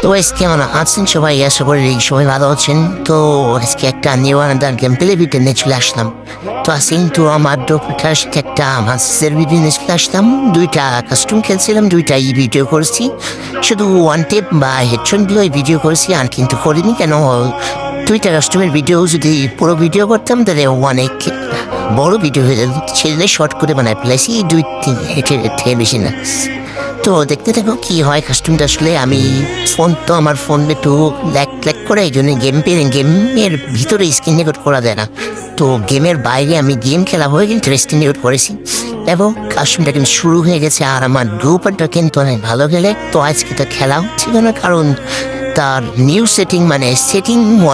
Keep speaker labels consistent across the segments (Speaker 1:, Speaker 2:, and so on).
Speaker 1: তো আজকে আমরা আছেন সবাই, আশা করি সবাই ভালো আছেন। তো আজকে একটা new another game play video নিয়ে চলে আসলাম। তো আজকে কিন্তু আমার ডোটার সাথে একটা মাসের ভিডিও নিয়ে চলে আসলাম। দুইটা কাস্টম খেলছিলাম, দুইটাই ভিডিও করেছি। শুধু ওয়ান টেপ বা হেডফোনগুলোই ভিডিও করেছি, আর কিন্তু করিনি কেন, দুইটা কাস্টমের ভিডিও যদি পুরো ভিডিও করতাম তাহলে অনেক বড় ভিডিও হয়ে যেত। সেজন্য শর্ট করে বানায় ফেলেছি, 2-3 হেঁটে থেকে বেশি না। তো দেখতে থাকো কি হয় কাস্টমটা। আসলে আমি ফোন তো আমার ফোন একটু ল্যাক করে, এই জন্য গেমের ভিতরে স্ক্রিন রেকর্ড করা যায় না। তো গেমের বাইরে আমি গেম খেলা হয়ে কিন্তু স্ক্রিন রেকর্ড করেছি এবং কাস্টমটা কিন্তু শুরু হয়ে গেছে। আর আমার গ্রুপটা কিন্তু অনেক ভালো খেলে। তো আজকে তো খেলা হচ্ছিল না, কারণ তার নিউ সেটিং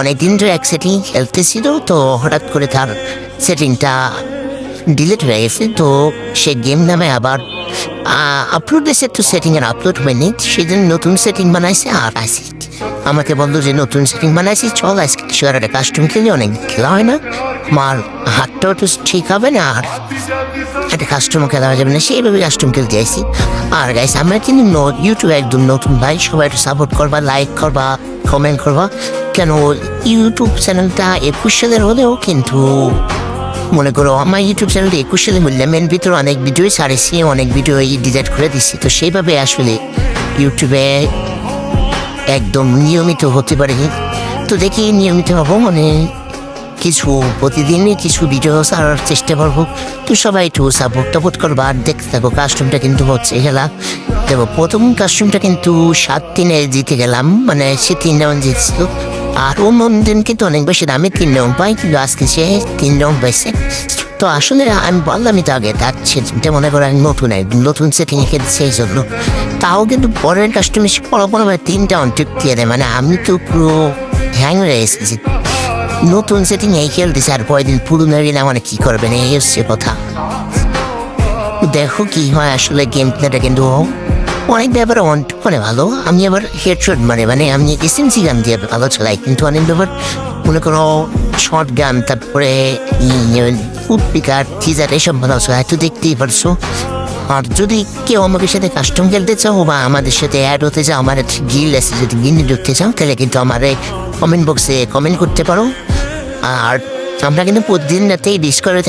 Speaker 1: অনেকদিন ধরে এক সেটিং খেলতেছিল। তো হঠাৎ করে তার সেটিংটা ডিলিট হয়ে গেছে। তো সে গেম নামে আবার আপলোড দিয়েছে, একটু সেটিং এর আপলোড হয়নি, সেদিন নতুন সেটিং বানাইছে। আর আসি আমাকে বললো যে নতুন সেটিং বানাইছি, চল আজকে কিছু একটা কাস্টম খেলি, অনেক খেলা হয় না, আমার হাতটাও তো ঠিক হবে না, আর একটা কাস্টমও খেলা হয়ে যাবে না, সেইভাবে কাস্টম খেলতে আসি। আর গাইস আমরা কিন্তু ইউটিউবে একদম নতুন ভাই, সবাই একটু সাপোর্ট করবা, লাইক করবা, কমেন্ট করবা। কেন ইউটিউব চ্যানেলটা 21 সালের হলেও কিন্তু মনে করো আমার ইউটিউব চ্যানেলটা 21 সালে মূল্যাম, এর ভিতরে অনেক ভিডিও ছাড়েছি, অনেক ভিডিও ডিলিট করে দিচ্ছি। তো সেইভাবে আসলে ইউটিউবে একদম নিয়মিত হতে পারে। তো দেখি নিয়মিত হবো, মানে কিছু প্রতিদিনই কিছু ভিডিও ছাড়ার চেষ্টা করবো। তো সবাই একটু সাপোর্ট করবো আর দেখতে থাকো। কাস্টমটা কিন্তু হচ্ছে খেলা। দেখো প্রথম কাস্টমটা কিন্তু 7-3 জিতে গেলাম, মানে সে 3 রাউন্ড জিতছিল। আর অন্য দিন কিন্তু অনেক বেশি দামে 3 রাউন্ড পাই, কিন্তু আজকে সে 3 রাউন্ড পাইছে। তো আসলে আমি বললামই তো আগে, তার সেটিংটা মনে করে আমি নতুন সেটিং খেলতে সেই জন্য। তাও কিন্তু পরের কাস্টমার কোনো 3 রাউন্ড ঠিক দিয়ে দেয়, মানে আমি তো পুরো হ্যাং হয়ে এসেছি। নতুন সেটিং এই খেলতেছে, আর কয়েকদিন পুরোনো গেলে মানে কি করবেন, এই হচ্ছে কথা। দেখো কি হয় আসলে গেম প্লেটা কিন্তু অনেক ব্যাপার মানে ভালো। আমি আবার হেডশট মানে আমি এসএমসি গান দিয়ে ভালো চালাই, কিন্তু অনেক ব্যাপার মনে করো শর্ট গান, তারপরে ফুড পিকার, টিজার এসব ভালো চালাই। তো দেখতেই পারছো। আর যদি কেউ আমাদের সাথে কাস্টম খেলতে চাও বা আমাদের সাথে অ্যাড হতে চাও, আমার গিল্ড আছে, যদি গিল্ডে ঢুকতে চাও তাহলে কিন্তু আমার কমেন্ট বক্সে কমেন্ট করতে পারো। আর আমরা কিন্তু প্রতিদিন রাতেই ডিসকরে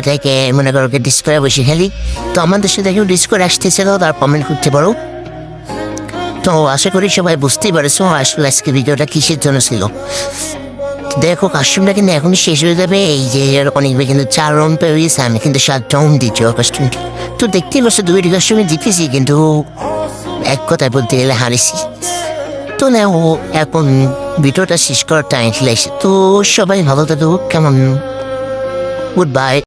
Speaker 1: থেকে মনে করো ডিসকরে বসে খেলি। তো আমাদের সাথে কেউ ডিসকরে আসতে চাও তার কমেন্ট করতে পারো। তো আশা করি সবাই বুঝতেই পারছো আসলে আজকে ভিডিওটা কিসের জন্য ছিল। দেখো কাস্টমটা কিন্তু এখনই শেষ হয়ে যাবে, এই যে অনেকবার কিন্তু 4 রাউন্ড পেয়ে গেছে, আমি কিন্তু 7 রাউন্ড দিচ্ছি কাস্টমটা। তো দেখতেই পাচ্ছ 2টি কাস্টমে জিতেছি, কিন্তু এক কথায় বলতে গেলে হারিয়েছি। তো না ও এখন ভিডিওটা শেষ করার টাইম চলে এসে। তো সবাই ভালো থাকো, কেমন, গুড বাই।